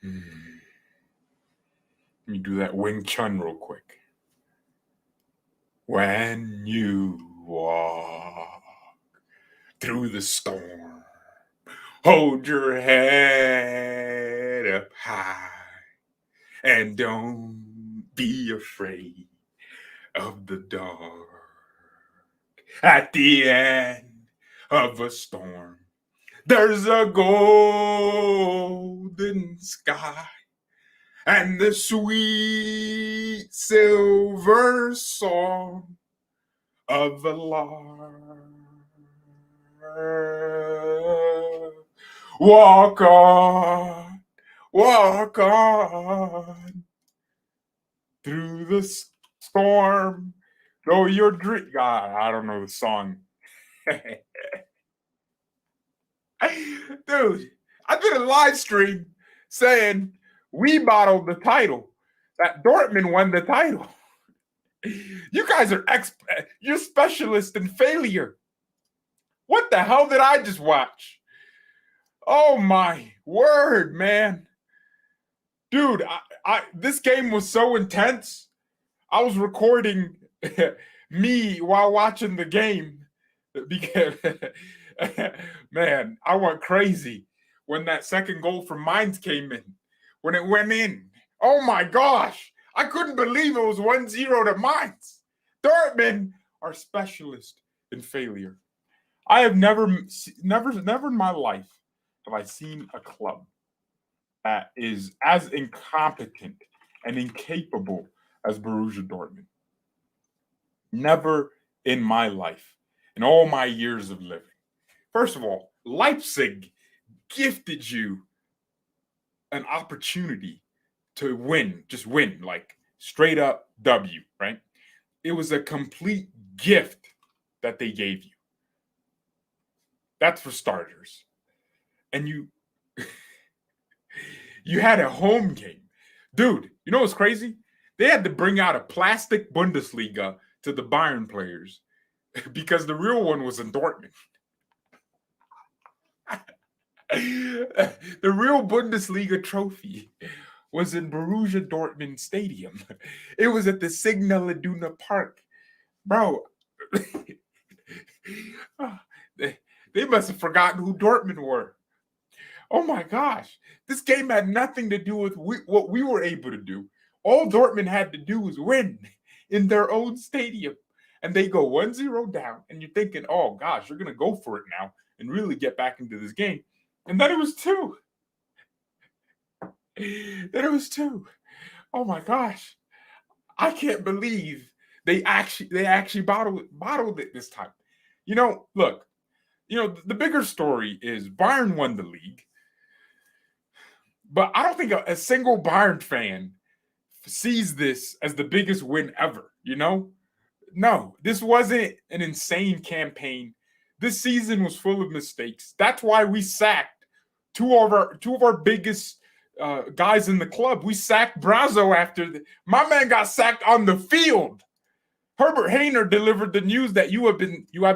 Let me do that Wing Chun real quick. When you walk through the storm, hold your head up high and don't be afraid of the dark. At the end of a storm, there's a golden sky and the sweet silver song of the lark. Walk on through the storm. Though your dream. God, I don't know the song. Dude, I did a live stream saying we bottled the title. That Dortmund won the title. You guys are you're specialists in failure. What the hell did I just watch? Oh my word, man. Dude, this game was so intense. I was recording me while watching the game because man, I went crazy when that second goal from Mainz came in. When it went in, oh my gosh, I couldn't believe it was 1-0 to Mainz. Dortmund are specialists in failure. I have never in my life have I seen a club that is as incompetent and incapable as Borussia Dortmund. Never in my life, in all my years of living. First of all, Leipzig gifted you an opportunity to win, just win, like straight up W, right? It was a complete gift that they gave you. That's for starters. And you had a home game. Dude, you know what's crazy? They had to bring out a plastic Bundesliga to the Bayern players because the real one was in Dortmund. The real Bundesliga trophy was in Borussia Dortmund Stadium. It was at the Signal Iduna Park. Bro, they must have forgotten who Dortmund were. Oh my gosh. This game had nothing to do with what we were able to do. All Dortmund had to do was win in their own stadium. And they go 1-0 down. And you're thinking, oh gosh, you're going to go for it now and really get back into this game. And then it was 2. Oh my gosh. I can't believe they actually bottled it this time. You know, look, the bigger story is Bayern won the league. But I don't think a single Bayern fan sees this as the biggest win ever, No, this wasn't an insane campaign. This season was full of mistakes. That's why we sacked two of our biggest guys in the club. We sacked Brazo after my man got sacked on the field. Herbert Hainer delivered the news that you have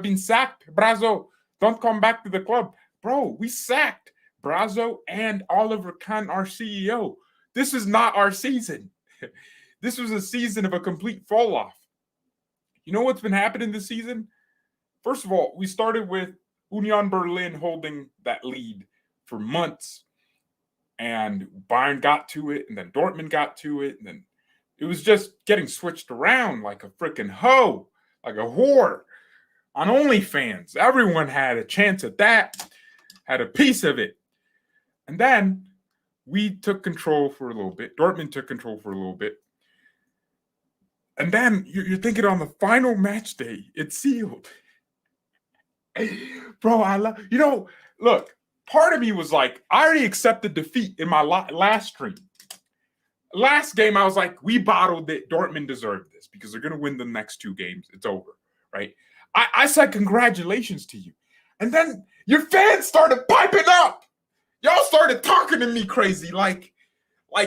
been sacked. Brazo, don't come back to the club. Bro, we sacked Brazo and Oliver Kahn, our CEO. This is not our season. This was a season of a complete fall off. You know what's been happening this season? First of all, we started with Union Berlin holding that lead for months. And Bayern got to it, and then Dortmund got to it, and then it was just getting switched around like a freaking hoe, like a whore on OnlyFans. Everyone had a chance at that, had a piece of it. And then we took control for a little bit. Dortmund took control for a little bit. And then you're thinking on the final match day, it's sealed. Bro, look, part of me was like, I already accepted defeat in my last stream. Last game, I was like, we bottled it. Dortmund deserved this because they're going to win the next 2 games. It's over, right? I said congratulations to you. And then your fans started piping up. Y'all started talking to me crazy like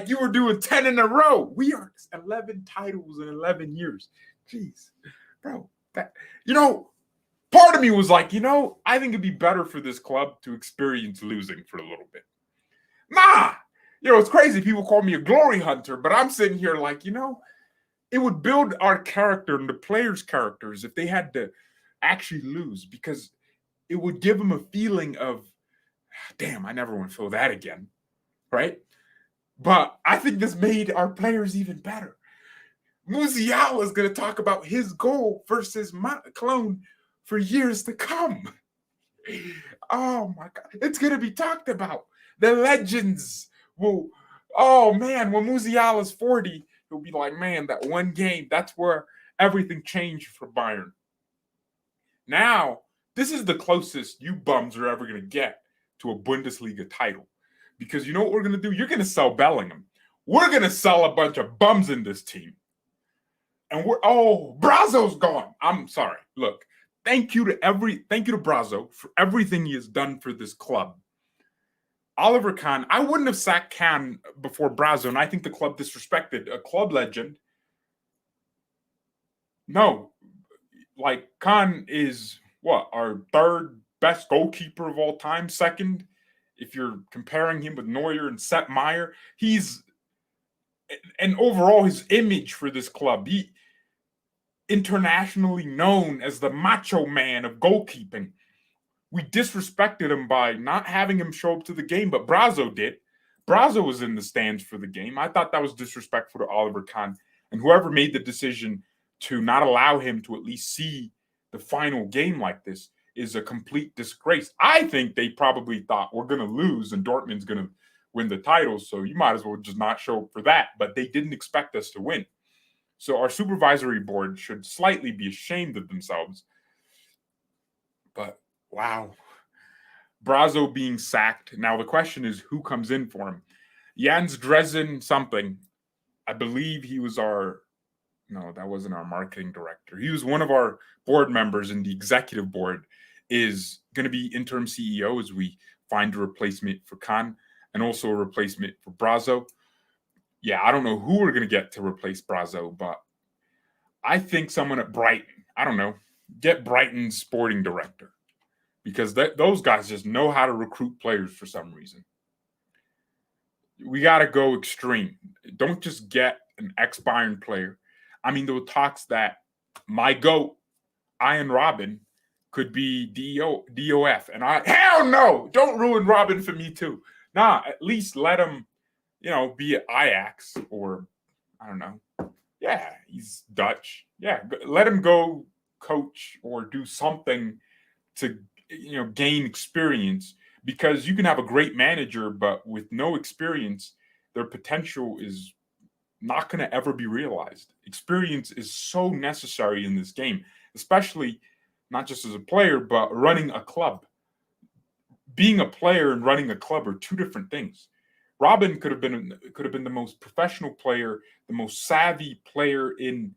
you were doing 10 in a row. We are 11 titles in 11 years. Jeez, bro. Part of me was like, I think it'd be better for this club to experience losing for a little bit. Nah, it's crazy. People call me a glory hunter, but I'm sitting here like, it would build our character and the players' characters if they had to actually lose, because it would give them a feeling of, damn, I never want to feel that again, right? But I think this made our players even better. Musiala is going to talk about his goal versus Cologne for years to come. Oh my God, it's going to be talked about. The legends will, oh man, when Musiala's 40, he'll be like, man, that one game, that's where everything changed for Bayern. Now, this is the closest you bums are ever going to get to a Bundesliga title. Because you know what we're going to do? You're going to sell Bellingham. We're going to sell a bunch of bums in this team. And Brazo's gone. I'm sorry. Look, thank you to Brazo for everything he has done for this club. Oliver Kahn, I wouldn't have sacked Kahn before Brazo, and I think the club disrespected a club legend. No, like Kahn is our third best goalkeeper of all time, second. If you're comparing him with Neuer and Sepp Maier, and overall his image for this club, he internationally known as the macho man of goalkeeping. We disrespected him by not having him show up to the game, but Brazo did. Brazo was in the stands for the game. I thought that was disrespectful to Oliver Kahn, and whoever made the decision to not allow him to at least see the final game like this is a complete disgrace. I think they probably thought we're going to lose and Dortmund's going to win the title, so you might as well just not show up for that. But they didn't expect us to win. So our supervisory board should slightly be ashamed of themselves. But wow, Brazo being sacked. Now the question is, who comes in for him? Jens Dresden something. I believe he was no, that wasn't our marketing director. He was one of our board members in the executive board, is going to be interim CEO as we find a replacement for Kahn and also a replacement for Brazo. Yeah, I don't know who we're going to get to replace Brazo, but I think someone at Brighton, I don't know, get Brighton's sporting director, because those guys just know how to recruit players for some reason. We got to go extreme. Don't just get an ex-Bayern player. I mean, there were talks that my GOAT, Ian Robin, could be DOF. And hell no, don't ruin Robin for me too. Nah, at least let him, be at Ajax or, I don't know. Yeah, he's Dutch. Yeah, let him go coach or do something to, gain experience, because you can have a great manager, but with no experience, their potential is not going to ever be realized. Experience is so necessary in this game, especially not just as a player, but running a club. Being a player and running a club are two different things. Robin could have been the most professional player, the most savvy player in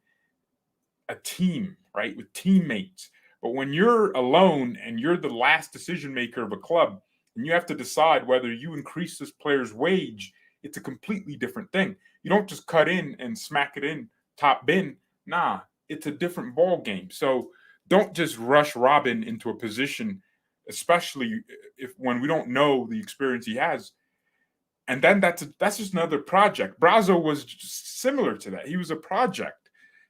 a team, right, with teammates. But when you're alone and you're the last decision maker of a club, and you have to decide whether you increase this player's wage, it's a completely different thing. You don't just cut in and smack it in top bin. Nah, it's a different ball game. So don't just rush Robin into a position, especially when we don't know the experience he has. And then that's just another project. Brazo was just similar to that. He was a project.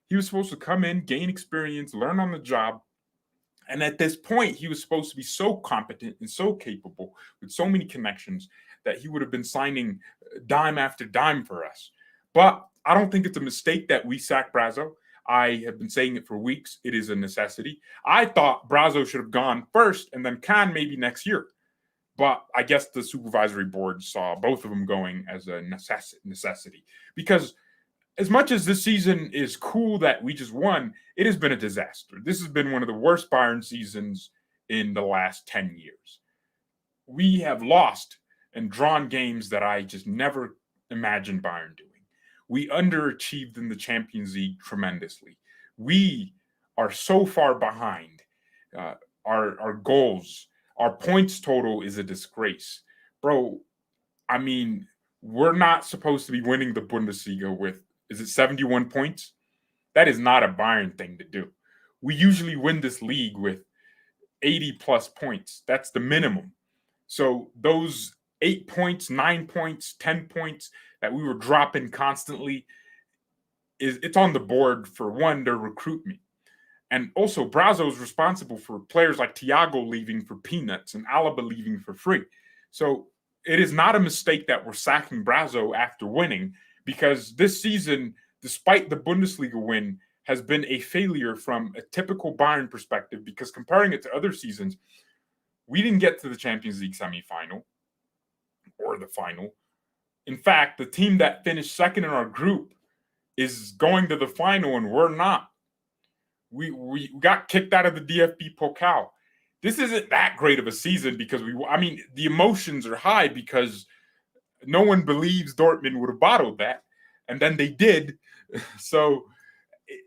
He was supposed to come in, gain experience, learn on the job. And at this point, he was supposed to be so competent and so capable with so many connections that he would have been signing dime after dime for us. But I don't think it's a mistake that we sacked Brazo. I have been saying it for weeks. It is a necessity. I thought Brazo should have gone first and then Kahn maybe next year. But I guess the supervisory board saw both of them going as a necessity. Because as much as this season is cool that we just won, it has been a disaster. This has been one of the worst Bayern seasons in the last 10 years. We have lost and drawn games that I just never imagined Bayern doing. We underachieved in the Champions League tremendously. We are so far behind. Our goals, our points total is a disgrace. Bro, I mean, we're not supposed to be winning the Bundesliga with, is it 71 points? That is not a Bayern thing to do. We usually win this league with 80 plus points. That's the minimum. So those 8 points, 9 points, 10 points that we were dropping constantly, it's on the board for one, their recruitment. And also, Brazo is responsible for players like Thiago leaving for peanuts and Alaba leaving for free. So it is not a mistake that we're sacking Brazo after winning, because this season, despite the Bundesliga win, has been a failure from a typical Bayern perspective, because comparing it to other seasons, we didn't get to the Champions League semifinal or the final. In fact, the team that finished second in our group is going to the final, and we're not. We got kicked out of the DFB Pokal. This isn't that great of a season because the emotions are high because no one believes Dortmund would have bottled that, and then they did. So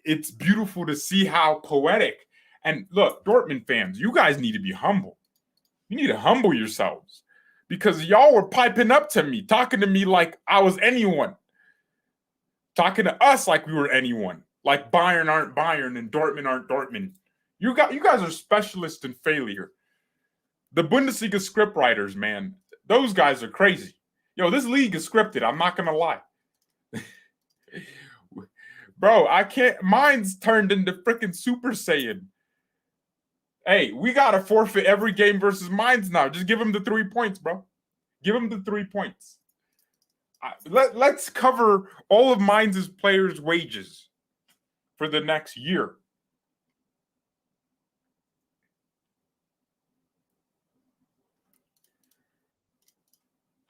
it's beautiful to see how poetic. And look, Dortmund fans, you guys need to be humble. You need to humble yourselves, because y'all were piping up to me, talking to me like I was anyone, talking to us like we were anyone, like Bayern aren't Bayern and Dortmund aren't Dortmund. You guys are specialists in failure. The Bundesliga scriptwriters, man, those guys are crazy. Yo, this league is scripted. I'm not gonna lie. Bro, I can't. Mine's turned into freaking Super Saiyan. Hey, we gotta forfeit every game versus Mainz now. Just give them the 3 points, bro. Give them the 3 points. Let's cover all of Mainz's players' wages for the next year.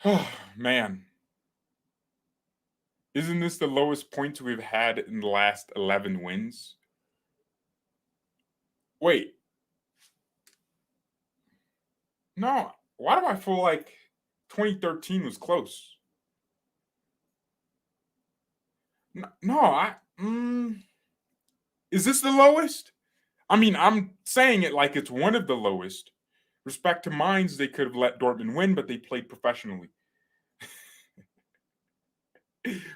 Oh, man. Isn't this the lowest points we've had in the last 11 wins? Wait. No. Why do I feel like 2013 was close? No, is this the lowest? I mean, I'm saying it like it's one of the lowest. Respect to Mainz, they could have let Dortmund win, but they played professionally.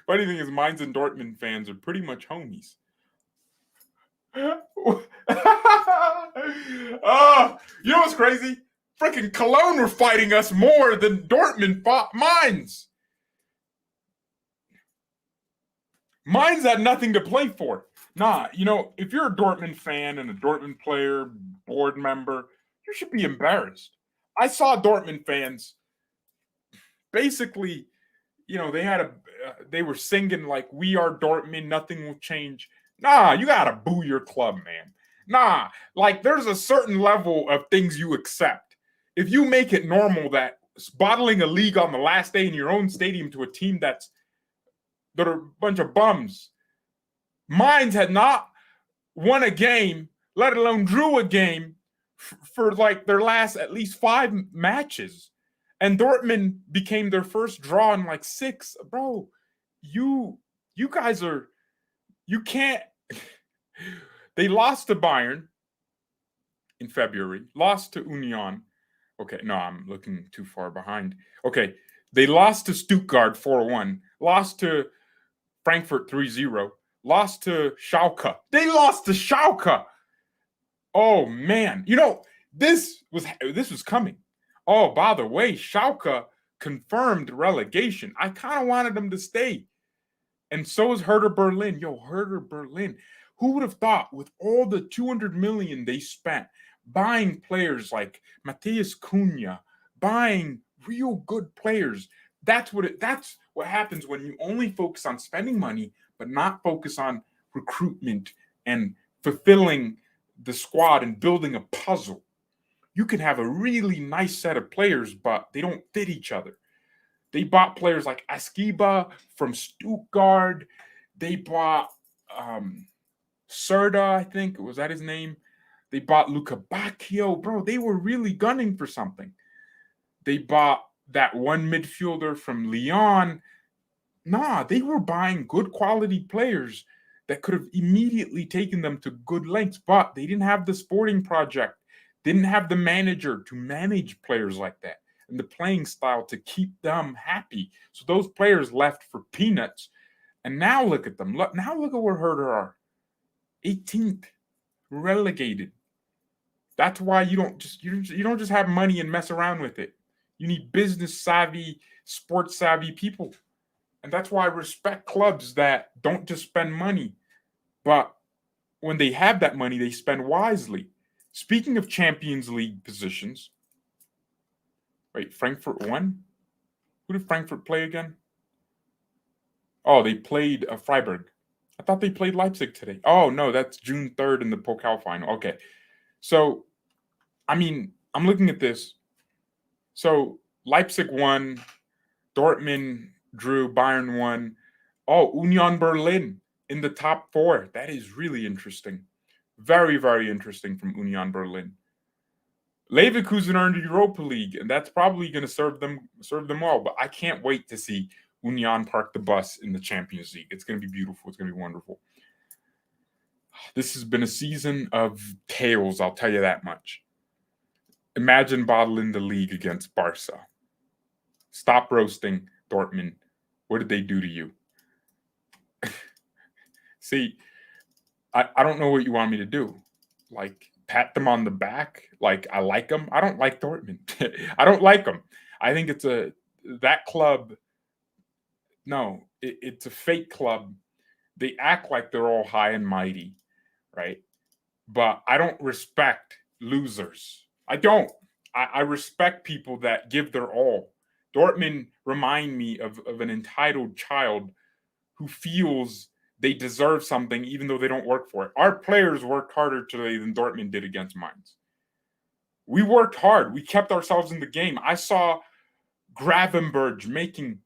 Funny thing is, Mainz and Dortmund fans are pretty much homies. Oh, you know what's crazy? Freaking Cologne were fighting us more than Dortmund fought Mainz. Mainz had nothing to play for. Nah, if you're a Dortmund fan and a Dortmund player, board member, you should be embarrassed. I saw Dortmund fans basically, they were singing like, "We are Dortmund, nothing will change." Nah, you gotta boo your club, man. Nah, like there's a certain level of things you accept. If you make it normal that bottling a league on the last day in your own stadium to a team that are a bunch of bums. Mainz had not won a game, let alone drew a game for like their last at least 5 matches. And Dortmund became their first draw in like 6. Bro, you guys are, you can't. They lost to Bayern in February, lost to Union. Okay, no, I'm looking too far behind. Okay, they lost to Stuttgart 4-1, lost to Frankfurt 3-0, lost to Schalke. They lost to Schalke. Oh man, this was coming. Oh, by the way, Schalke confirmed relegation. I kind of wanted them to stay. And so is Hertha Berlin. Yo, Hertha Berlin. Who would have thought, with all the 200 million they spent buying players like Matheus Cunha, buying real good players, that's what happens when you only focus on spending money but not focus on recruitment and fulfilling the squad and building a puzzle. You can have a really nice set of players, but they don't fit each other. They bought players like Askiba from Stuttgart. They bought Serda, I think. Was that his name? They bought Luca Bacchio. Bro, they were really gunning for something. They bought that one midfielder from Lyon. Nah, they were buying good quality players that could have immediately taken them to good lengths, but they didn't have the sporting project, didn't have the manager to manage players like that, and the playing style to keep them happy. So those players left for peanuts. And now look at them. Now look at where Hertha are. 18th, relegated. That's why you don't just have money and mess around with it. You need business savvy, sports savvy people. And that's why I respect clubs that don't just spend money, but when they have that money, they spend wisely. Speaking of Champions League positions, wait, Frankfurt won? Who did Frankfurt play again? Oh, they played Freiburg. I thought they played Leipzig today. Oh, no, that's June 3rd in the Pokal final. Okay. So, I mean, I'm looking at this. So, Leipzig won, Dortmund drew, Bayern won. Oh, Union Berlin in the top 4. That is really interesting. Very, very interesting from Union Berlin. Leverkusen are in the Europa League, and that's probably going to serve them well. But I can't wait to see Union park the bus in the Champions League. It's going to be beautiful. It's going to be wonderful. This has been a season of tales, I'll tell you that much. Imagine bottling the league against Barca. Stop roasting Dortmund. What did they do to you? See, I don't know what you want me to do. Like, pat them on the back? Like, I like them? I don't like Dortmund. I don't like them. I think it's that club. No, it's a fake club. They act like they're all high and mighty, right? But I don't respect losers. I don't. I respect people that give their all. Dortmund remind me of an entitled child who feels they deserve something even though they don't work for it. Our players worked harder today than Dortmund did against Mainz. We worked hard. We kept ourselves in the game. I saw Gravenberch making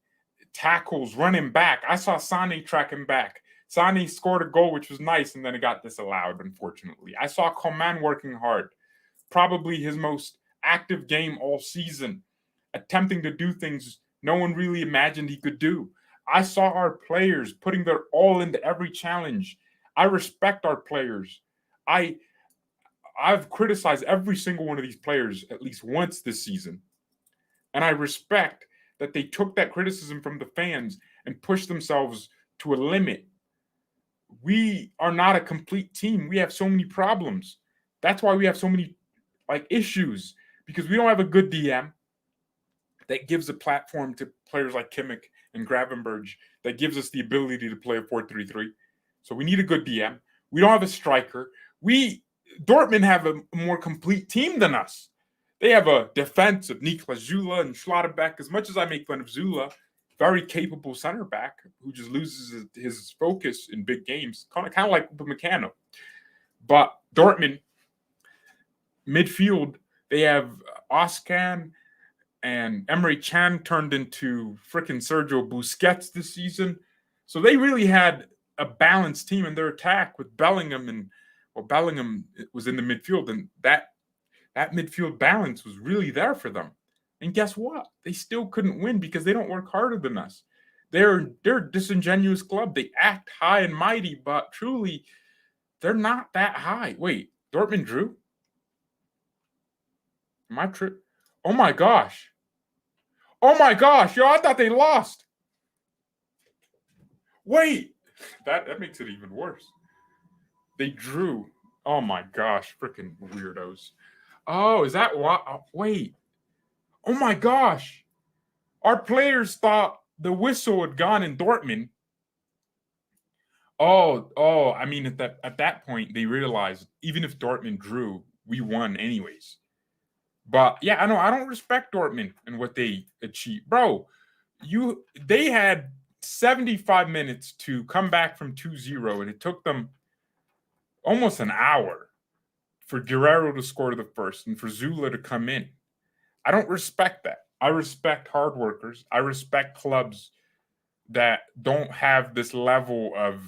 tackles, running back. I saw Sané tracking back. Sané scored a goal, which was nice, and then it got disallowed, unfortunately. I saw Coman working hard. Probably his most active game all season, attempting to do things no one really imagined he could do. I saw our players putting their all into every challenge. I respect our players. I've criticized every single one of these players at least once this season. And I respect that they took that criticism from the fans and pushed themselves to a limit. We are not a complete team. We have so many problems. That's why we have so many issues, because we don't have a good DM that gives a platform to players like Kimmich and Gravenberch that gives us the ability to play a 4-3-3. So we need a good DM. We don't have a striker. Dortmund have a more complete team than us. They have a defense of Niklas Zula and Schlotterbeck. As much as I make fun of Zula, very capable center back who just loses his focus in big games, kind of like Meccano. But Dortmund, midfield, they have Oscan and Emre Can turned into freaking Sergio Busquets this season. So they really had a balanced team in their attack with Bellingham, and Bellingham was in the midfield, and that midfield balance was really there for them. And guess what? They still couldn't win because they don't work harder than us. They're a disingenuous club. They act high and mighty, but truly, they're not that high. Wait, Dortmund drew? Am I true? Oh my gosh. Oh my gosh, yo, I thought they lost. Wait, that makes it even worse. They drew. Oh my gosh, freaking weirdos. Oh, is that what? Oh, wait. Oh my gosh. Our players thought the whistle had gone in Dortmund. Oh, I mean, at that point, they realized even if Dortmund drew, we won anyways. But yeah, I don't respect Dortmund and what they achieved. Bro, they had 75 minutes to come back from 2-0, and it took them almost an hour for Guerrero to score the first and for Zula to come in. I don't respect that. I respect hard workers. I respect clubs that don't have this level of,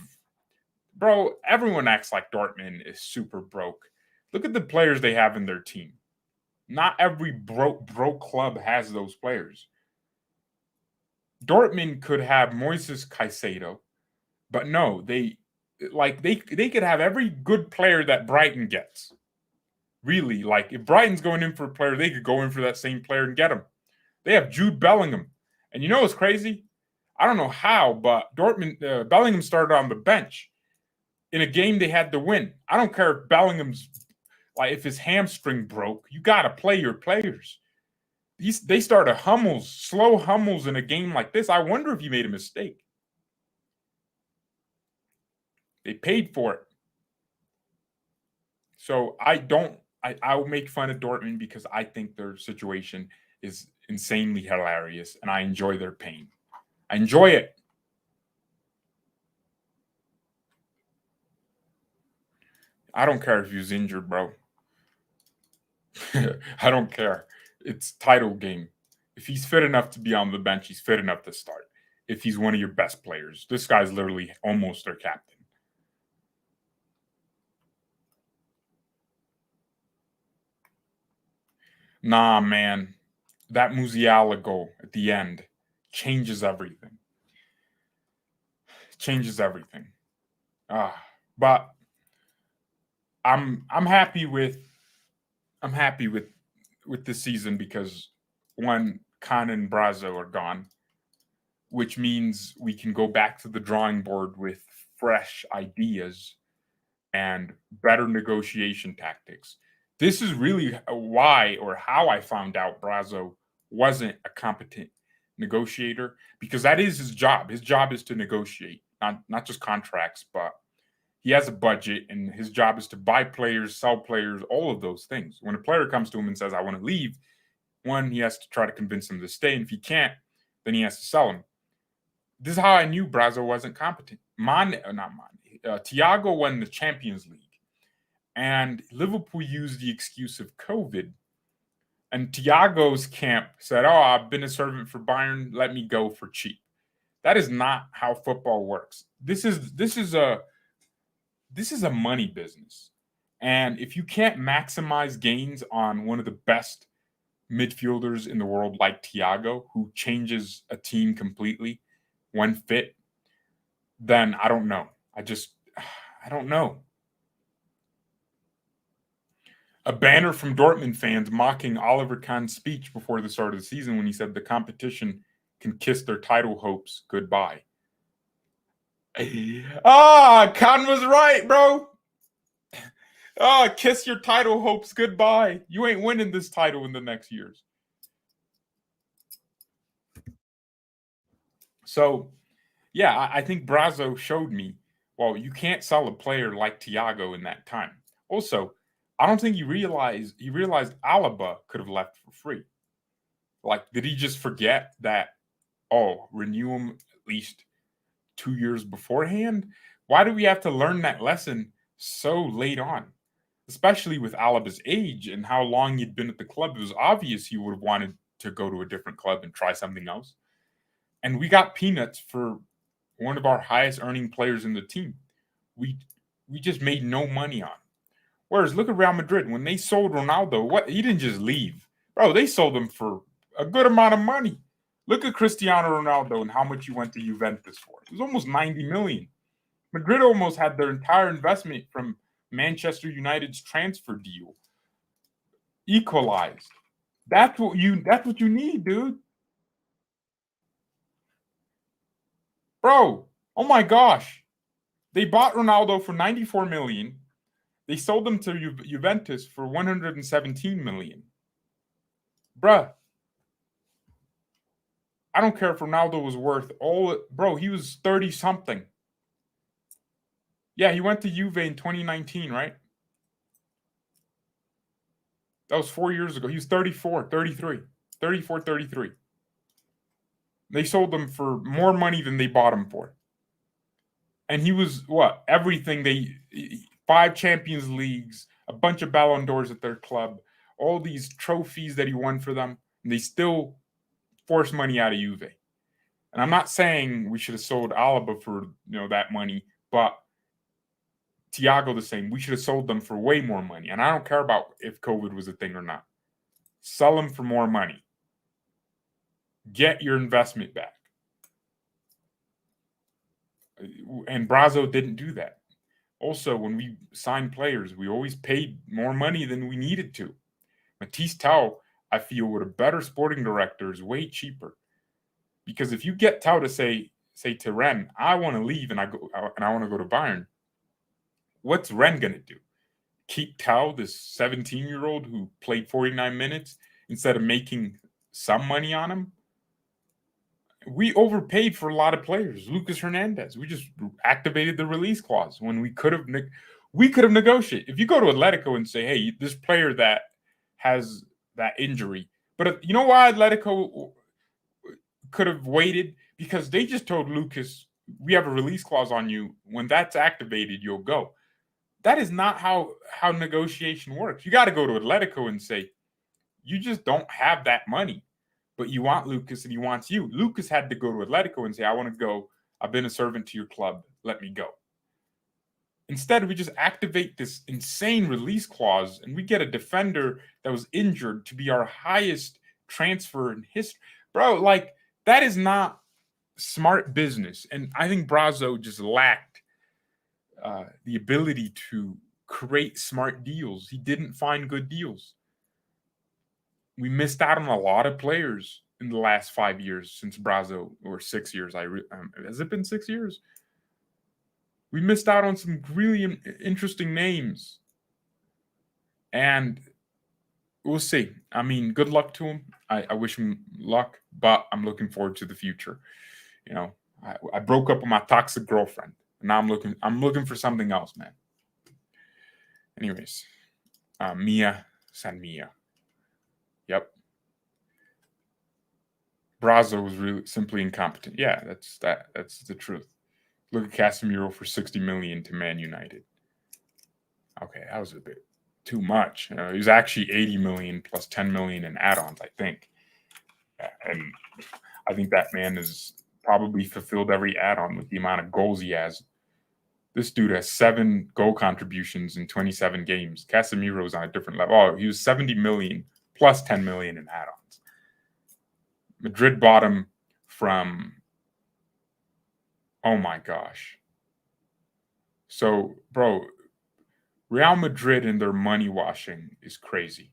bro, everyone acts like Dortmund is super broke. Look at the players they have in their team. Not every broke club has those players. Dortmund could have Moises Caicedo, but no, they could have every good player that Brighton gets. Really, if Brighton's going in for a player, they could go in for that same player and get him. They have Jude Bellingham. And you know what's crazy? I don't know how, but Bellingham started on the bench in a game they had to win. I don't care if Bellingham's Like if his hamstring broke, you got to play your players. They started slow Hummels in a game like this. I wonder if he made a mistake. They paid for it. So I'll make fun of Dortmund because I think their situation is insanely hilarious and I enjoy their pain. I enjoy it. I don't care if he's injured, bro. I don't care. It's title game. If he's fit enough to be on the bench, he's fit enough to start. If he's one of your best players, this guy's literally almost their captain. Nah, man. That Musiala goal at the end changes everything. Changes everything. But I'm happy with this season because one, Khan and Brazo are gone, which means we can go back to the drawing board with fresh ideas and better negotiation tactics. This is really why or how I found out Brazo wasn't a competent negotiator, because that is his job. His job is to negotiate, not just contracts, but he has a budget and his job is to buy players, sell players, all of those things. When a player comes to him and says, I want to leave, one, he has to try to convince him to stay. And if he can't, then he has to sell him. This is how I knew Brazo wasn't competent. Thiago won the Champions League. And Liverpool used the excuse of COVID. And Thiago's camp said, oh, I've been a servant for Bayern. Let me go for cheap. That is not how football works. This is a money business. And if you can't maximize gains on one of the best midfielders in the world like Thiago, who changes a team completely when fit, then I don't know. I don't know. A banner from Dortmund fans mocking Oliver Kahn's speech before the start of the season when he said the competition can kiss their title hopes goodbye. Kahn was right, bro. Kiss your title hopes goodbye. You ain't winning this title in the next years. So, yeah, I think Brazo showed me, well, you can't sell a player like Thiago in that time. Also, I don't think he realized Alaba could have left for free. Like, did he just forget that, renew him at least 2 years beforehand? Why do we have to learn that lesson so late on? Especially with Alaba's age and how long he'd been at the club. It was obvious he would have wanted to go to a different club and try something else. And we got peanuts for one of our highest earning players in the team. We just made no money on him. Whereas look at Real Madrid. When they sold Ronaldo, he didn't just leave. Bro, they sold him for a good amount of money. Look at Cristiano Ronaldo and how much he went to Juventus for. It was almost 90 million. Madrid almost had their entire investment from Manchester United's transfer deal equalized. That's what you need, dude. Bro, oh my gosh. They bought Ronaldo for 94 million. They sold him to Juventus for 117 million. Bruh. I don't care if Ronaldo was worth bro, he was 30 something. Yeah, he went to Juve in 2019, right? That was 4 years ago. He was 34, 33. 34, 33. They sold him for more money than they bought him for. And he was, everything 5 Champions Leagues, a bunch of Ballon d'Ors at their club, all these trophies that he won for them, and they still force money out of Juve. And I'm not saying we should have sold Alaba for, that money, but Thiago the same. We should have sold them for way more money. And I don't care about if COVID was a thing or not. Sell them for more money. Get your investment back. And Brazo didn't do that. Also, when we signed players, we always paid more money than we needed to. Matisse Tau, I feel, with a better sporting director is way cheaper. Because if you get Tau to say to Rennes, I want to leave and I want to go to Bayern, what's Rennes going to do? keep Tao, this 17-year-old who played 49 minutes, instead of making some money on him. We overpaid for a lot of players. Lucas Hernandez, we just activated the release clause when we could have negotiated. If you go to Atletico and say, hey, this player that has that injury, but you know why Atletico could have waited? Because they just told Lucas, we have a release clause on you. When that's activated, you'll go. That is not how negotiation works. You got to go to Atletico and say, you just don't have that money, but you want Lucas and he wants you. Lucas had to go to Atletico and say, I want to go. I've been a servant to your club. Let me go. Instead, we just activate this insane release clause and we get a defender that was injured to be our highest transfer in history. Bro, like, that is not smart business. And I think Brazzo just lacked the ability to create smart deals. He didn't find good deals. We missed out on a lot of players in the last 5 years since Brazzo, or 6 years. Has it been 6 years? We missed out on some really interesting names. And we'll see. I mean, good luck to him. I wish him luck, but I'm looking forward to the future. You know, I broke up with my toxic girlfriend. And now I'm looking for something else, man. Anyways, Mia San Mia. Yep. Brazzo was really simply incompetent. Yeah, that's the truth. Look at Casemiro for 60 million to Man United. Okay, that was a bit too much. He was actually 80 million plus 10 million in add-ons, I think. And I think that man has probably fulfilled every add-on with the amount of goals he has. This dude has 7 goal contributions in 27 games. Casemiro's on a different level. Oh, he was 70 million plus 10 million in add-ons. Madrid bought him from, oh my gosh. So, bro, Real Madrid and their money washing is crazy.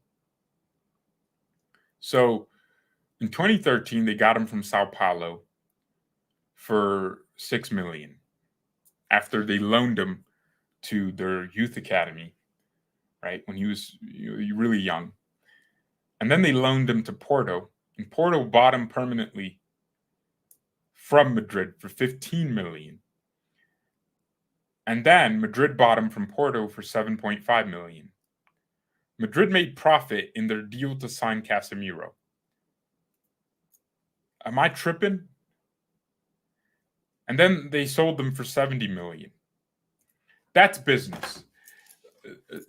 So, in 2013, they got him from Sao Paulo for 6 million after they loaned him to their youth academy, right, when he was really young. And then they loaned him to Porto, and Porto bought him permanently from Madrid for 15 million. And then Madrid bought him from Porto for 7.5 million. Madrid made profit in their deal to sign Casemiro. Am I tripping? And then they sold them for 70 million. That's business.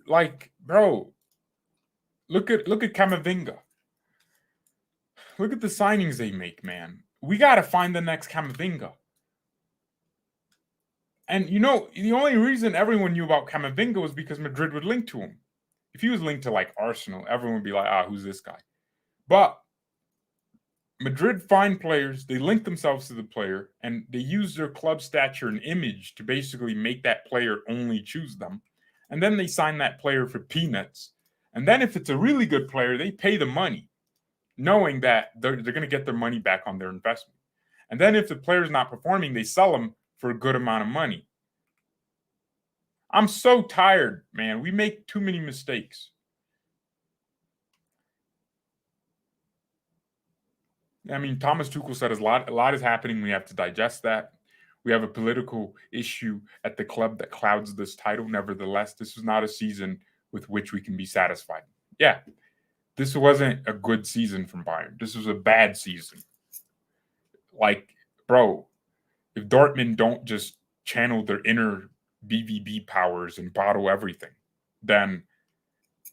Like, bro, look at Camavinga. Look at the signings they make, man. We got to find the next Camavinga. And, you know, the only reason everyone knew about Camavinga was because Madrid would link to him. If he was linked to, like, Arsenal, everyone would be like, who's this guy? But Madrid find players, they link themselves to the player, and they use their club stature and image to basically make that player only choose them. And then they sign that player for peanuts. And then if it's a really good player, they pay the money, knowing that they're going to get their money back on their investment. And then if the player's not performing, they sell them for a good amount of money. I'm so tired, man. We make too many mistakes. I mean, Thomas Tuchel said a lot is happening. We have to digest that. We have a political issue at the club that clouds this title. Nevertheless, this is not a season with which we can be satisfied. Yeah, this wasn't a good season from Bayern. This was a bad season. Like, bro, if Dortmund don't just channel their inner BVB powers and bottle everything, then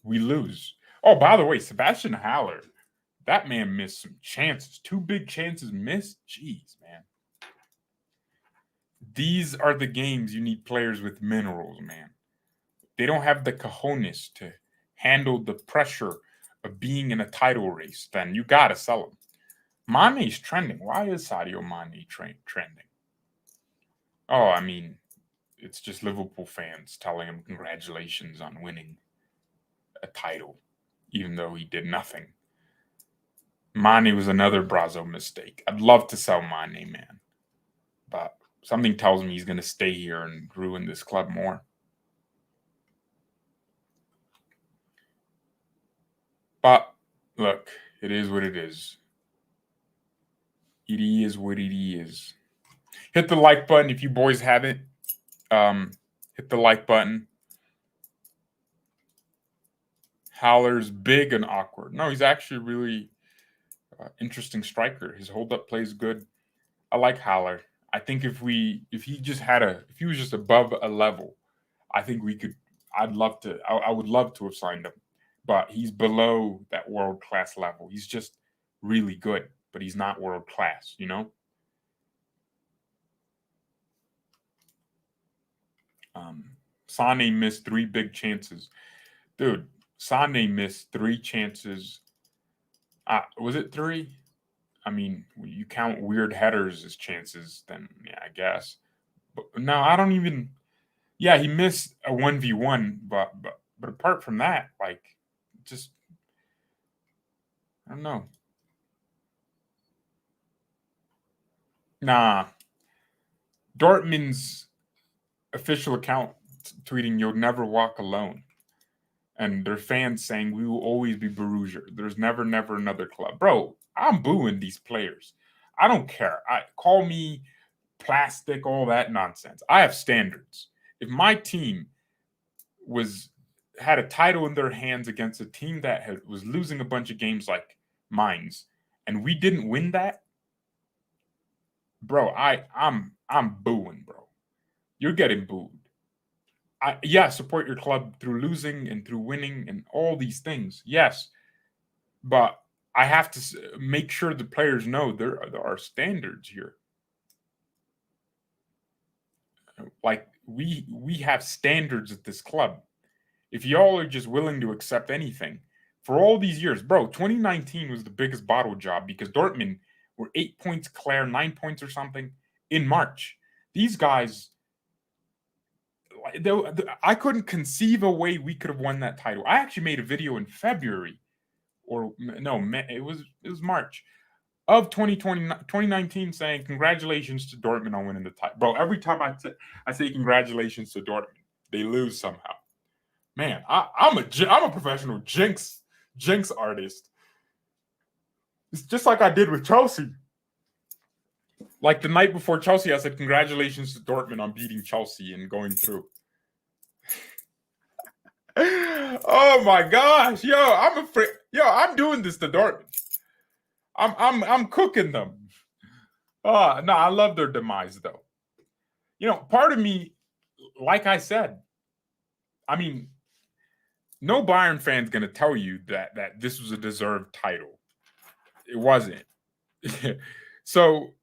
we lose. Oh, by the way, Sebastian Haller, that man missed some chances. 2 big chances missed. Jeez, man. These are the games you need players with minerals, man. They don't have the cojones to handle the pressure of being in a title race. Then you got to sell them. Mane's trending. Why is Sadio Mane trending? Oh, I mean, it's just Liverpool fans telling him congratulations on winning a title, even though he did nothing. Mane was another Brazzo mistake. I'd love to sell Mane, man. But something tells me he's going to stay here and ruin this club more. But look, it is what it is. It is what it is. Hit the like button if you boys haven't. Hit the like button. Haller's big and awkward. No, he's actually really interesting striker. His hold up play is good. I like Haller. I think if he was just above a level, I think we could. I would love to have signed him, but he's below that world class level. He's just really good, but he's not world class. You know. Sane missed 3 big chances, dude. Sane missed 3 chances. Was it 3? I mean, when you count weird headers as chances, then yeah, I guess. But no, I don't even. Yeah, he missed a 1v1, but apart from that, like, just I don't know. Nah, Dortmund's official account tweeting, "You'll never walk alone," and their fans saying, "We will always be Borussia. There's never another club." Bro, I'm booing these players. I don't care. Call me plastic, all that nonsense. I have standards. If my team had a title in their hands against a team that was losing a bunch of games like Mainz, and we didn't win that, bro, I'm booing, bro. You're getting booed. Support your club through losing and through winning and all these things. Yes, but I have to make sure the players know there are standards here. Like we have standards at this club. If y'all are just willing to accept anything for all these years, bro, 2019 was the biggest bottle job because Dortmund were 8 points clear, 9 points or something in March. These guys, I couldn't conceive a way we could have won that title. I actually made a video in February, or no, it was March of 2019 saying congratulations to Dortmund on winning the title. Bro, every time I say congratulations to Dortmund, they lose somehow. Man, I'm a professional jinx artist. It's just like I did with Chelsea. Like the night before Chelsea, I said congratulations to Dortmund on beating Chelsea and going through. Oh my gosh, yo, I'm afraid. Yo, I'm doing this to Dortmund. I'm cooking them. Oh no, I love their demise though. You know, part of me, like I said, I mean, no Bayern fan's gonna tell you that this was a deserved title. It wasn't. So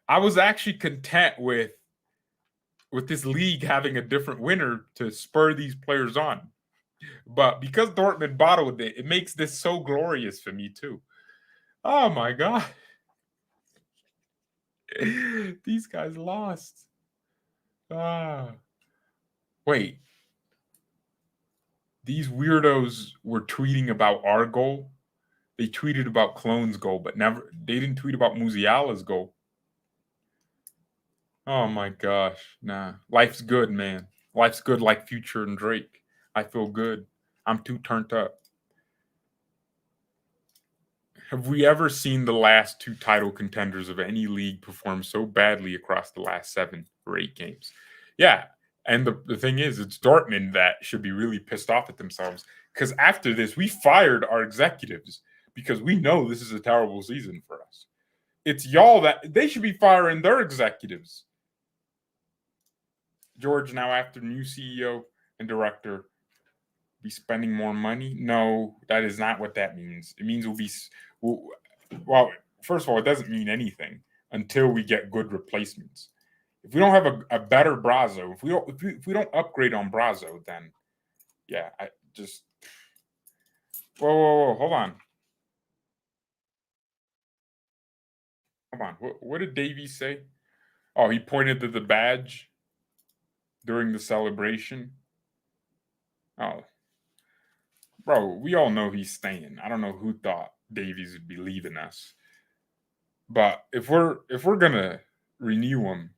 I was actually content with this league having a different winner to spur these players on. But because Dortmund bottled it, it makes this so glorious for me too. Oh my god. These guys lost. Wait. These weirdos were tweeting about our goal. They tweeted about Clone's goal, but they didn't tweet about Musiala's goal. Oh my gosh. Nah. Life's good, man. Life's good like Future and Drake. I feel good. I'm too turned up. Have we ever seen the last 2 title contenders of any league perform so badly across the last 7 or 8 games? Yeah. And the thing is, it's Dortmund that should be really pissed off at themselves because after this, we fired our executives because we know this is a terrible season for us. It's y'all that they should be firing their executives. George, now after new CEO and director, be spending more money? No, that is not what that means. It means well, first of all, it doesn't mean anything until we get good replacements. If we don't have a better Brazo, if we don't upgrade on Brazo, then yeah, I just whoa, hold on. What did Davies say? Oh, he pointed to the badge during the celebration. Oh, bro, we all know he's staying. I don't know who thought Davies would be leaving us. But if we're gonna renew him,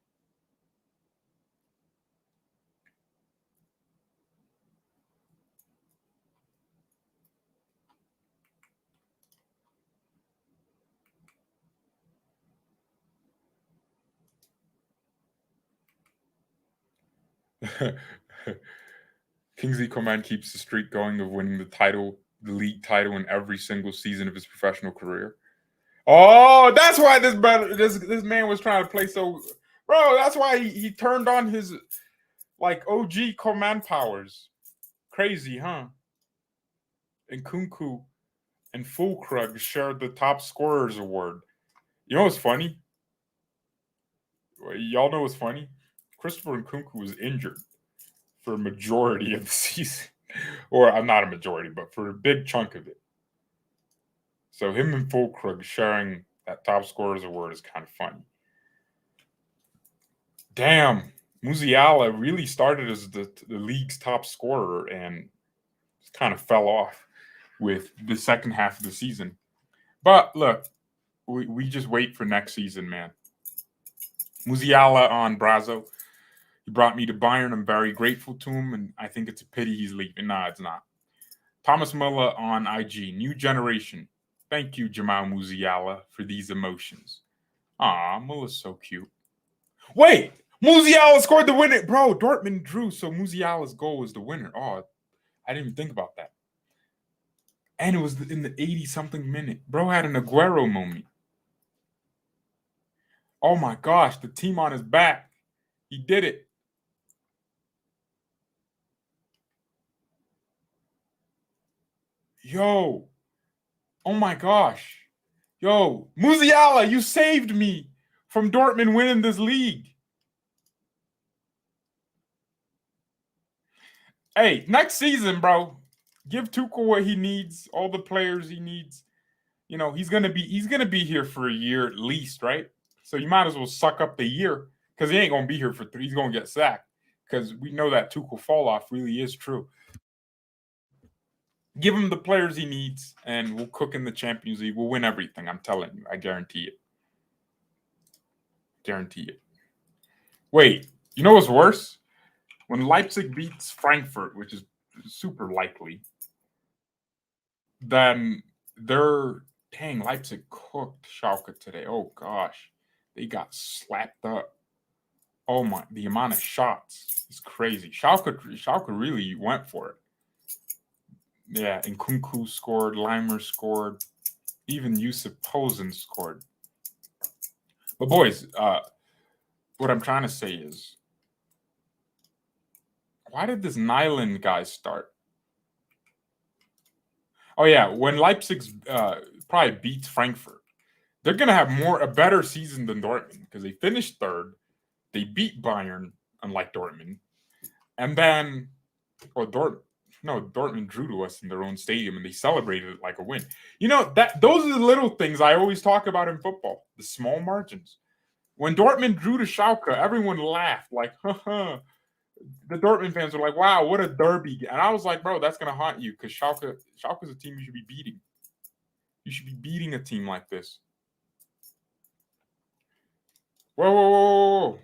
Kingsley Coman keeps the streak going of winning the league title in every single season of his professional career. Oh, that's why this man was trying to play so, bro. That's why he turned on his like OG Coman powers. Crazy, huh? And Kunku and Fulkrug shared the top scorers award. You know what's funny? Y'all know what's funny? Christopher Nkunku was injured for a majority of the season. Or not a majority, but for a big chunk of it. So him and Fulkrug sharing that top scorers award is kind of funny. Damn, Musiala really started as the league's top scorer and kind of fell off with the second half of the season. But look, we just wait for next season, man. Musiala on Brazo. He brought me to Bayern. I'm very grateful to him, and I think it's a pity he's leaving. Nah, it's not. Thomas Muller on IG. New generation. Thank you, Jamal Musiala, for these emotions. Aw, Muller's so cute. Wait! Musiala scored the winner! Bro, Dortmund drew, so Musiala's goal was the winner. Oh, I didn't even think about that. And it was in the 80-something minute. Bro had an Aguero moment. Oh my gosh, the team on his back. He did it. Yo. Oh my gosh. Yo, Musiala, you saved me from Dortmund winning this league. Hey, next season, bro, give Tuchel what he needs, all the players he needs. You know, he's gonna be here for a year at least, right? So you might as well suck up the year because he ain't gonna be here for 3. He's gonna get sacked because we know that Tuchel fall off really is true. Give him the players he needs, and we'll cook in the Champions League. We'll win everything. I'm telling you. I guarantee it. Guarantee it. Wait, you know what's worse? When Leipzig beats Frankfurt, which is super likely, then they're dang Leipzig cooked Schalke today. Oh gosh, they got slapped up. Oh my, the amount of shots is crazy. Schalke really went for it. Yeah, and Kunku scored, Leimer scored, even Yusuf Posen scored. But boys, what I'm trying to say is, why did this Nyland guy start? Oh yeah, when Leipzig probably beats Frankfurt, they're gonna have a better season than Dortmund because they finished third. They beat Bayern, unlike Dortmund, and then Dortmund drew to us in their own stadium and they celebrated it like a win. You know that those are the little things I always talk about in football, the small margins. When Dortmund drew to Schalke, everyone laughed like, haha. The Dortmund fans were like, wow, what a derby. And I was like, bro, that's going to haunt you because Schalke's a team you should be beating. You should be beating a team like this. Whoa, whoa, whoa, whoa.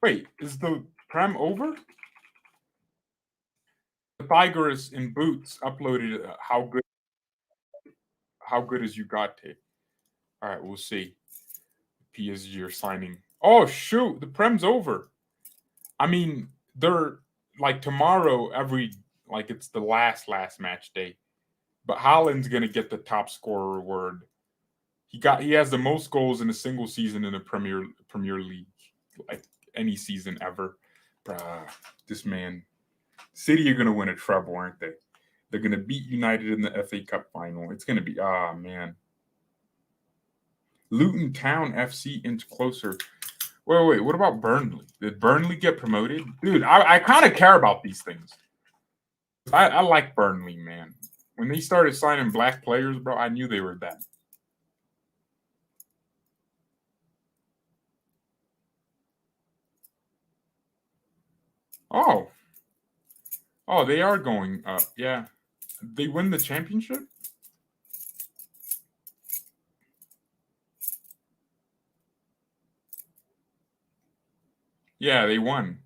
Wait, is the Prem over? The Tigers in Boots uploaded how good is Ugarte. All right, we'll see. PSG are signing. Oh, shoot, the Prem's over. I mean, they're like tomorrow, it's the last match day. But Haaland's gonna get the top scorer award. He has the most goals in a single season in the Premier League, like any season ever. Bruh, this man. City are gonna win a treble, aren't they? They're gonna beat United in the FA Cup final. It's gonna be man. Luton Town FC inch closer. Wait, what about Burnley? Did Burnley get promoted? Dude, I kind of care about these things. I like Burnley, man. When they started signing black players, bro, I knew they were that. Oh, they are going up. Yeah, they win the championship. Yeah, they won.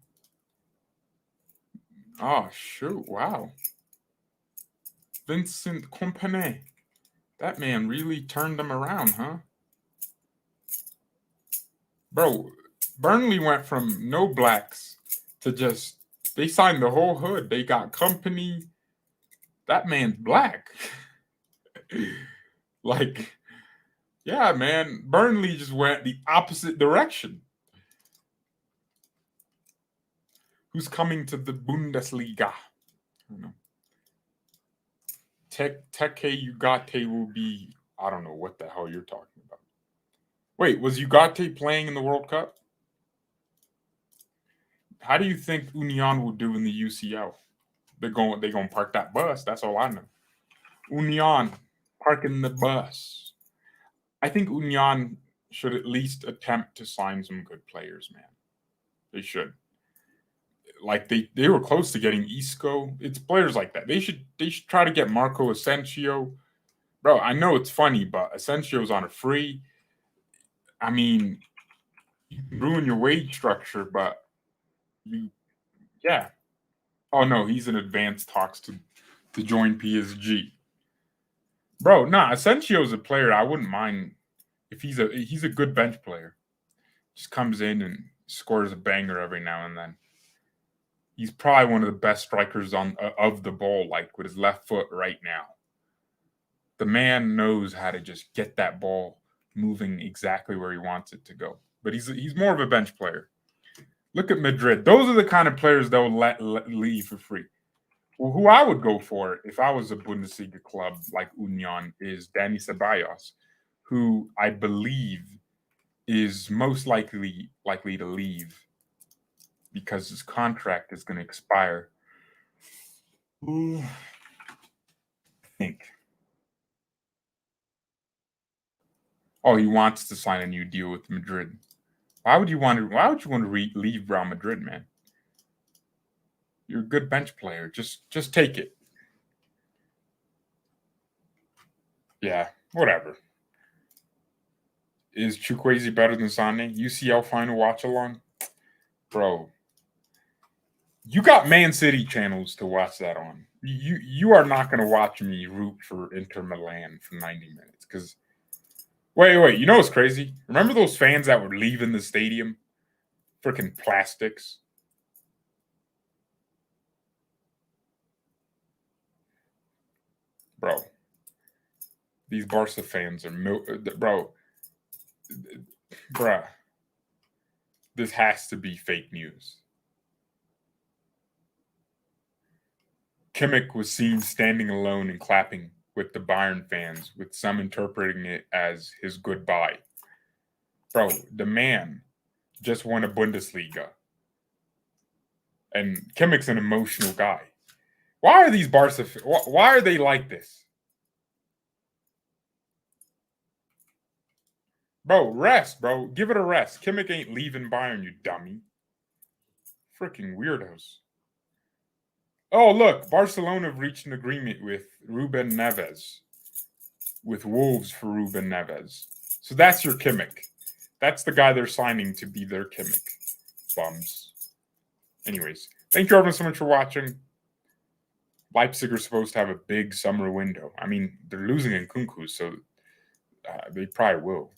Oh shoot! Wow, Vincent Kompany. That man really turned them around, huh? Bro, Burnley went from no blacks to just they signed the whole hood. They got company. That man's black. Like, yeah, man. Burnley just went the opposite direction. Who's coming to the Bundesliga? I don't know. Teke Ugarte will be. I don't know what the hell you're talking about. Wait, was Ugarte playing in the World Cup? How do you think Union will do in the UCL? They're gonna park that bus. That's all I know. Union parking the bus. I think Union should at least attempt to sign some good players, man. They should. Like they were close to getting Isco. It's players like that. They should try to get Marco Asensio. Bro, I know it's funny, but Asensio's on a free. I mean, you can ruin your wage structure, but yeah. Oh no, he's in advanced talks to join PSG. Bro, nah, Asensio's a player I wouldn't mind if he's a good bench player. Just comes in and scores a banger every now and then. He's probably one of the best strikers of the ball, like with his left foot right now. The man knows how to just get that ball moving exactly where he wants it to go. But he's more of a bench player. Look at Madrid. Those are the kind of players they'll let leave for free. Well, who I would go for if I was a Bundesliga club like Union is Dani Ceballos, who I believe is most likely to leave because his contract is going to expire. I think. Oh, he wants to sign a new deal with Madrid. Why would you want to leave Real Madrid, man? You're a good bench player. Just take it. Yeah, whatever. Is Chukwueze better than Sane? UCL final watch along? Bro, you got Man City channels to watch that on. You are not going to watch me root for Inter Milan for 90 minutes because wait, you know what's crazy? Remember those fans that were leaving the stadium? Freaking plastics. Bro, these Barca fans are bro, bruh. This has to be fake news. Kimmich was seen standing alone and clapping with the Bayern fans, with some interpreting it as his goodbye. Bro, the man just won a Bundesliga. And Kimmich's an emotional guy. Why are these Barca? Why are they like this? Bro, rest, bro. Give it a rest. Kimmich ain't leaving Bayern, you dummy. Freaking weirdos. Oh, look. Barcelona have reached an agreement with Ruben Neves. With Wolves for Ruben Neves. So that's your Kimmich. That's the guy they're signing to be their Kimmich. Bums. Anyways, thank you everyone so much for watching. Leipzig are supposed to have a big summer window. I mean, they're losing in Kunku, so they probably will.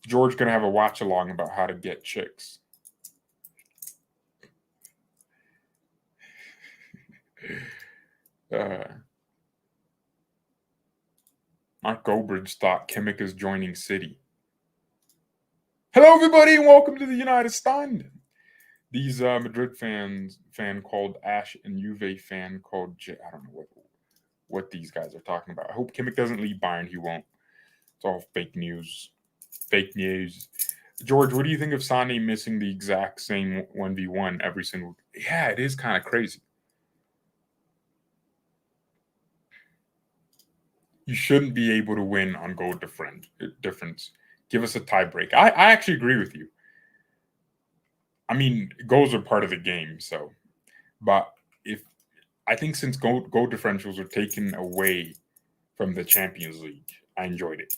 George going to have a watch along about how to get chicks. Mark Gobridge thought Kimmich is joining City. Hello, everybody, and welcome to the United Stand. These Madrid fan called Ash and Juve fan called I don't know what these guys are talking about. I hope Kimmich doesn't leave Bayern. He won't. It's all fake news. Fake news. George, what do you think of Sane missing the exact same 1v1 every single? Yeah, it is kind of crazy. You shouldn't be able to win on goal difference. Give us a tiebreak. I actually agree with you. I mean, goals are part of the game, so. But I think since goal differentials are taken away from the Champions League, I enjoyed it.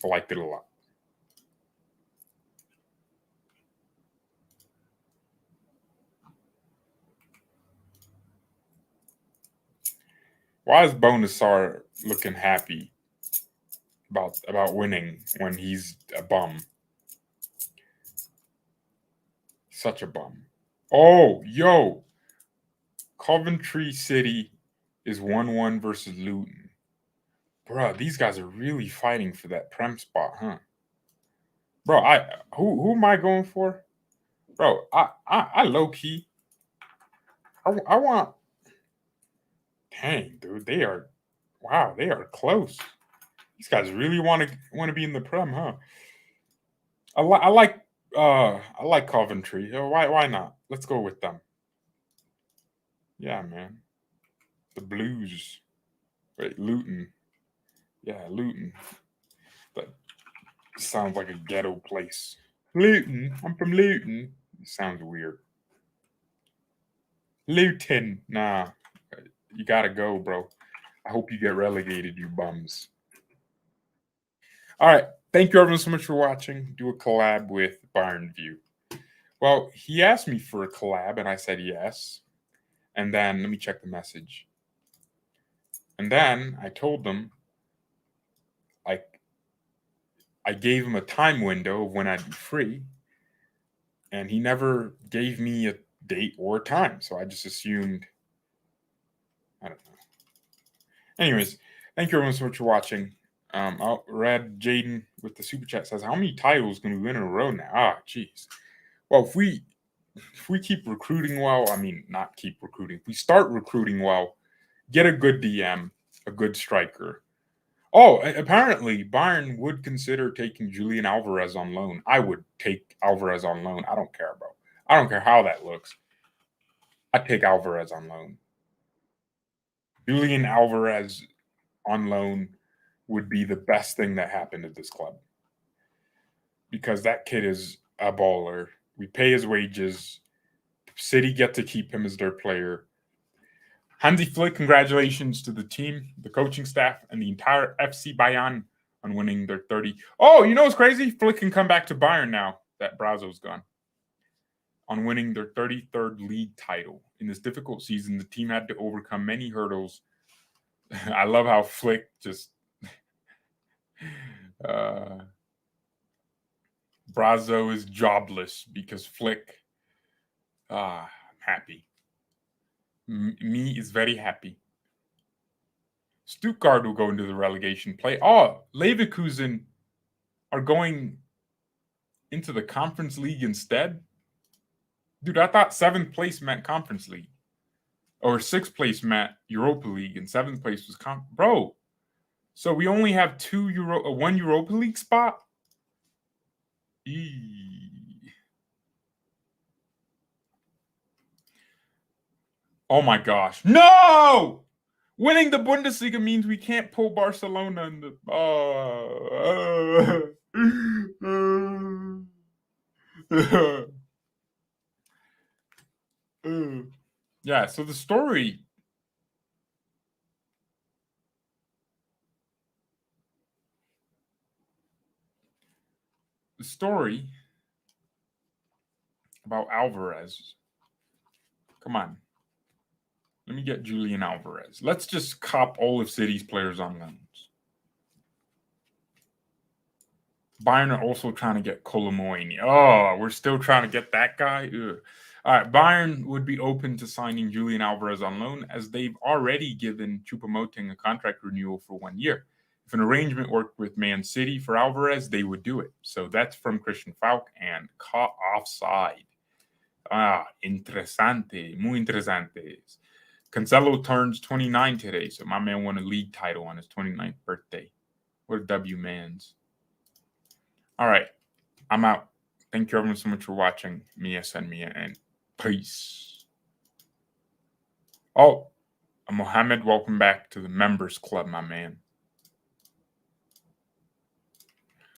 I liked it a lot. Why is Bonasar looking happy about winning when he's a bum? Such a bum. Oh, yo. Coventry City is 1-1 versus Luton. Bruh, these guys are really fighting for that Prem spot, huh? Bro, who am I going for? Bro, I low key. I want. Dang, dude, they are. Wow, they are close. These guys really want to be in the Prem, huh? I like Coventry. Why not? Let's go with them. Yeah, man. The Blues. Wait, Luton. Yeah, Luton. That sounds like a ghetto place. Luton. I'm from Luton. It sounds weird. Luton. Nah. You gotta go, bro. I hope you get relegated, you bums. All right. Thank you everyone so much for watching. Do a collab with Bayern View. Well, he asked me for a collab, and I said yes. And then let me check the message. And then I told them, like, I gave him a time window of when I'd be free, and he never gave me a date or a time. So I just assumed, I don't know. Anyways, thank you everyone so much for watching. Red Jaden with the super chat says, "How many titles can we win in a row now?" Ah, jeez. Well, if we keep recruiting well, I mean, not keep recruiting. If we start recruiting well, get a good DM, a good striker. Oh, apparently Bayern would consider taking Julian Alvarez on loan. I would take Alvarez on loan. I don't care, bro. I don't care how that looks. I'd take Alvarez on loan. Julian Alvarez on loan would be the best thing that happened at this club. Because that kid is a baller. We pay his wages. City get to keep him as their player. Hansi Flick, congratulations to the team, the coaching staff, and the entire FC Bayern on winning their 30. Oh, you know what's crazy? Flick can come back to Bayern now that Brazo's gone. On winning their 33rd league title. In this difficult season, the team had to overcome many hurdles. I love how Flick just Brazo is jobless because Flick happy. Me is very happy. Stuttgart will go into the relegation play. Oh, Leverkusen are going into the Conference League instead? Dude, I thought 7th place meant Conference League. Or 6th place meant Europa League and 7th place was Bro, so we only have one Europa League spot? Oh my gosh. No! Winning the Bundesliga means we can't pull Barcelona in the. Yeah, so the story. The story about Alvarez. Come on. Let me get Julian Alvarez. Let's just cop all of City's players on loans. Bayern are also trying to get Kolomoini. Oh, we're still trying to get that guy? Ugh. All right, Bayern would be open to signing Julian Alvarez on loan as they've already given Choupo-Moting a contract renewal for 1 year. If an arrangement worked with Man City for Alvarez, they would do it. So that's from Christian Falk and caught offside. Interesante. Muy interesante. Cancelo turns 29 today, so my man won a league title on his 29th birthday. What a W, mans. All right, I'm out. Thank you everyone so much for watching. Mia, and peace. Oh, Mohammed, welcome back to the members club, my man.